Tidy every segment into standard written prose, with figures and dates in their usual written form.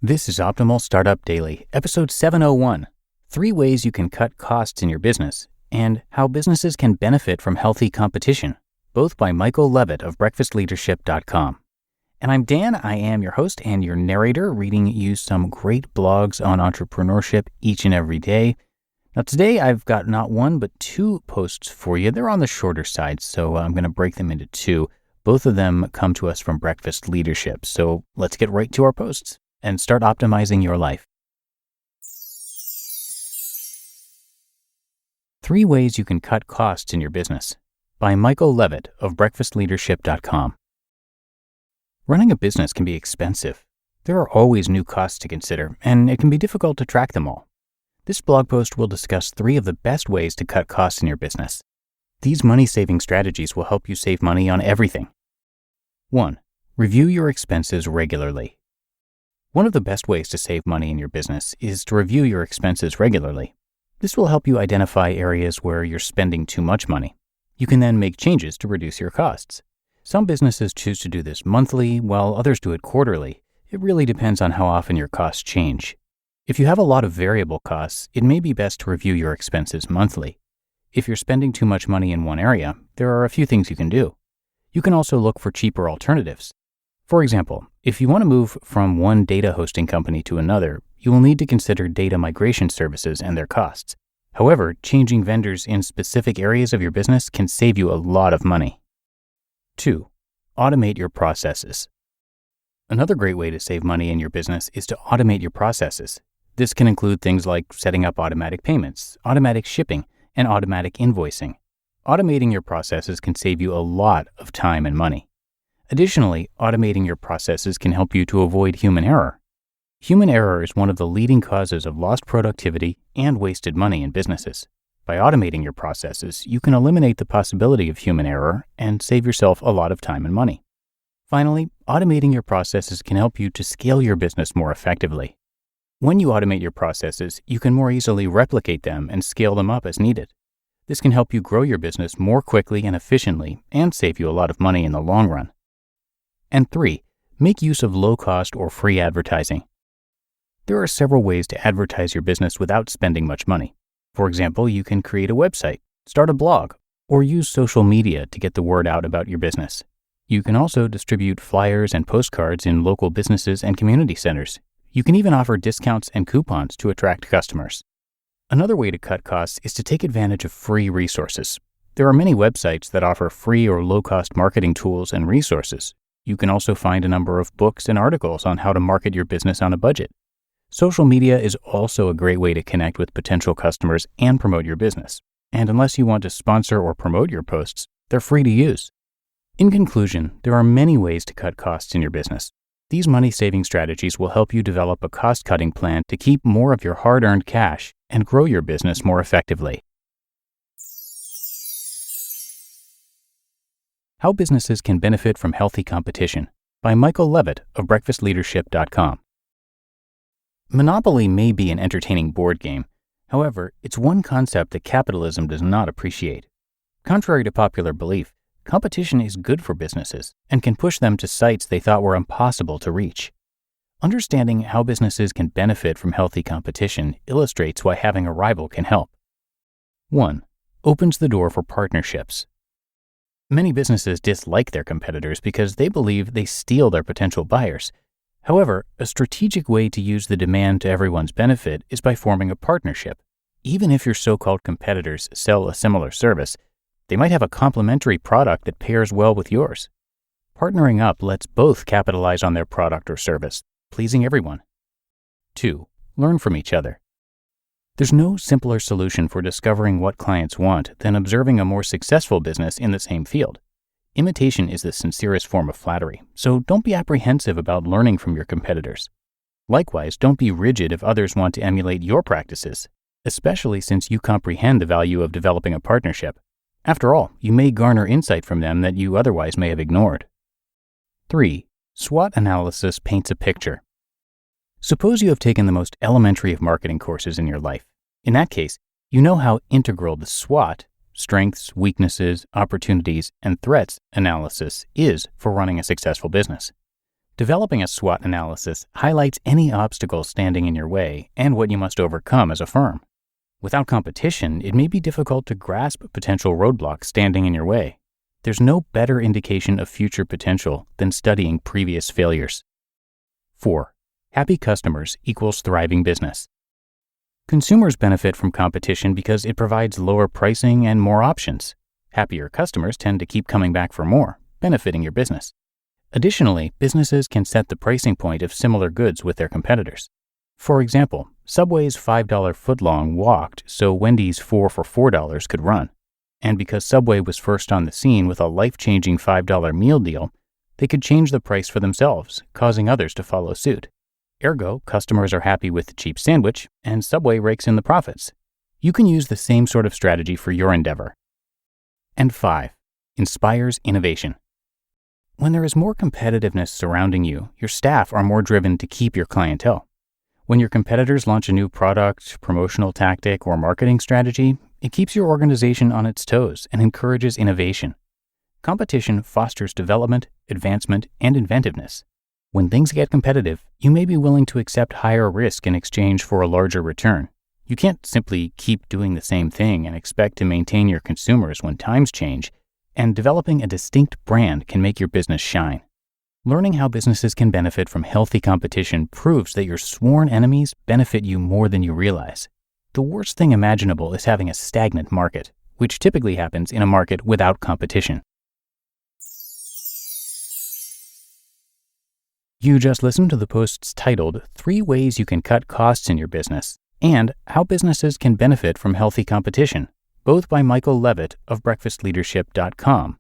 This is Optimal Startup Daily, episode 701, 3 Ways You Can Cut Costs in Your Business, and How Businesses Can Benefit from Healthy Competition, both by Michael Levitt of breakfastleadership.com. And I'm Dan, I am your host and your narrator, reading you some great blogs on entrepreneurship each and every day. Now today I've got not one but 2 posts for you. They're on the shorter side, so I'm going to break them into 2. Both of them come to us from Breakfast Leadership, so let's get right to our posts and start optimizing your life. 3 Ways You Can Cut Costs in Your Business by Michael Levitt of breakfastleadership.com. Running a business can be expensive. There are always new costs to consider, and it can be difficult to track them all. This blog post will discuss 3 of the best ways to cut costs in your business. These money-saving strategies will help you save money on everything. 1. Review your expenses regularly. One of the best ways to save money in your business is to review your expenses regularly. This will help you identify areas where you're spending too much money. You can then make changes to reduce your costs. Some businesses choose to do this monthly, while others do it quarterly. It really depends on how often your costs change. If you have a lot of variable costs, it may be best to review your expenses monthly. If you're spending too much money in one area, there are a few things you can do. You can also look for cheaper alternatives. For example, if you want to move from one data hosting company to another, you will need to consider data migration services and their costs. However, changing vendors in specific areas of your business can save you a lot of money. 2. Automate your processes. Another great way to save money in your business is to automate your processes. This can include things like setting up automatic payments, automatic shipping, and automatic invoicing. Automating your processes can save you a lot of time and money. Additionally, automating your processes can help you to avoid human error. Human error is one of the leading causes of lost productivity and wasted money in businesses. By automating your processes, you can eliminate the possibility of human error and save yourself a lot of time and money. Finally, automating your processes can help you to scale your business more effectively. When you automate your processes, you can more easily replicate them and scale them up as needed. This can help you grow your business more quickly and efficiently and save you a lot of money in the long run. And 3, make use of low-cost or free advertising. There are several ways to advertise your business without spending much money. For example, you can create a website, start a blog, or use social media to get the word out about your business. You can also distribute flyers and postcards in local businesses and community centers. You can even offer discounts and coupons to attract customers. Another way to cut costs is to take advantage of free resources. There are many websites that offer free or low-cost marketing tools and resources. You can also find a number of books and articles on how to market your business on a budget. Social media is also a great way to connect with potential customers and promote your business. And unless you want to sponsor or promote your posts, they're free to use. In conclusion, there are many ways to cut costs in your business. These money-saving strategies will help you develop a cost-cutting plan to keep more of your hard-earned cash and grow your business more effectively. How Businesses Can Benefit from Healthy Competition by Michael Levitt of breakfastleadership.com. Monopoly may be an entertaining board game. However, it's one concept that capitalism does not appreciate. Contrary to popular belief, competition is good for businesses and can push them to sites they thought were impossible to reach. Understanding how businesses can benefit from healthy competition illustrates why having a rival can help. 1. Opens the door for partnerships. Many businesses dislike their competitors because they believe they steal their potential buyers. However, a strategic way to use the demand to everyone's benefit is by forming a partnership. Even if your so-called competitors sell a similar service, they might have a complementary product that pairs well with yours. Partnering up lets both capitalize on their product or service, pleasing everyone. 2. Learn from each other. There's no simpler solution for discovering what clients want than observing a more successful business in the same field. Imitation is the sincerest form of flattery, so don't be apprehensive about learning from your competitors. Likewise, don't be rigid if others want to emulate your practices, especially since you comprehend the value of developing a partnership. After all, you may garner insight from them that you otherwise may have ignored. 3. SWOT analysis paints a picture. Suppose you have taken the most elementary of marketing courses in your life. In that case, you know how integral the SWOT, strengths, weaknesses, opportunities, and threats analysis is for running a successful business. Developing a SWOT analysis highlights any obstacles standing in your way and what you must overcome as a firm. Without competition, it may be difficult to grasp potential roadblocks standing in your way. There's no better indication of future potential than studying previous failures. 4. Happy customers equals thriving business. Consumers benefit from competition because it provides lower pricing and more options. Happier customers tend to keep coming back for more, benefiting your business. Additionally, businesses can set the pricing point of similar goods with their competitors. For example, Subway's $5 footlong walked so Wendy's 4 for $4 could run. And because Subway was first on the scene with a life-changing $5 meal deal, they could change the price for themselves, causing others to follow suit. Ergo, customers are happy with the cheap sandwich, and Subway rakes in the profits. You can use the same sort of strategy for your endeavor. And 5. Inspires innovation. When there is more competitiveness surrounding you, your staff are more driven to keep your clientele. When your competitors launch a new product, promotional tactic, or marketing strategy, it keeps your organization on its toes and encourages innovation. Competition fosters development, advancement, and inventiveness. When things get competitive, you may be willing to accept higher risk in exchange for a larger return. You can't simply keep doing the same thing and expect to maintain your consumers when times change, and developing a distinct brand can make your business shine. Learning how businesses can benefit from healthy competition proves that your sworn enemies benefit you more than you realize. The worst thing imaginable is having a stagnant market, which typically happens in a market without competition. You just listened to the posts titled 3 Ways You Can Cut Costs in Your Business and How Businesses Can Benefit from Healthy Competition, both by Michael Levitt of breakfastleadership.com.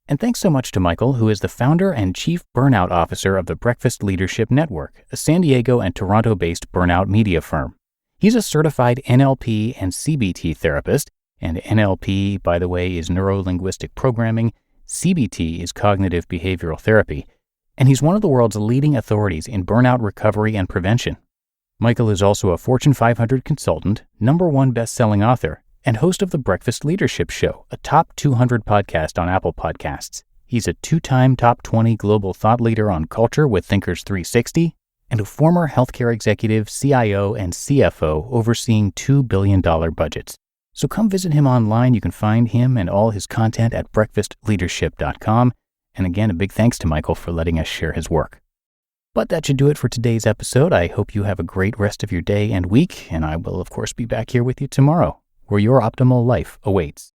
And thanks so much to Michael, who is the founder and chief burnout officer of the Breakfast Leadership Network, a San Diego and Toronto-based burnout media firm. He's a certified NLP and CBT therapist, and NLP, by the way, is neuro-linguistic programming, CBT is cognitive behavioral therapy, and he's one of the world's leading authorities in burnout recovery and prevention. Michael is also a Fortune 500 consultant, #1 bestselling author, and host of the Breakfast Leadership Show, a top 200 podcast on Apple Podcasts. He's a 2-time top 20 global thought leader on culture with Thinkers 360, and a former healthcare executive, CIO, and CFO overseeing $2 billion budgets. So come visit him online. You can find him and all his content at breakfastleadership.com. And again, a big thanks to Michael for letting us share his work. But that should do it for today's episode. I hope you have a great rest of your day and week, and I will, of course, be back here with you tomorrow, where your optimal life awaits.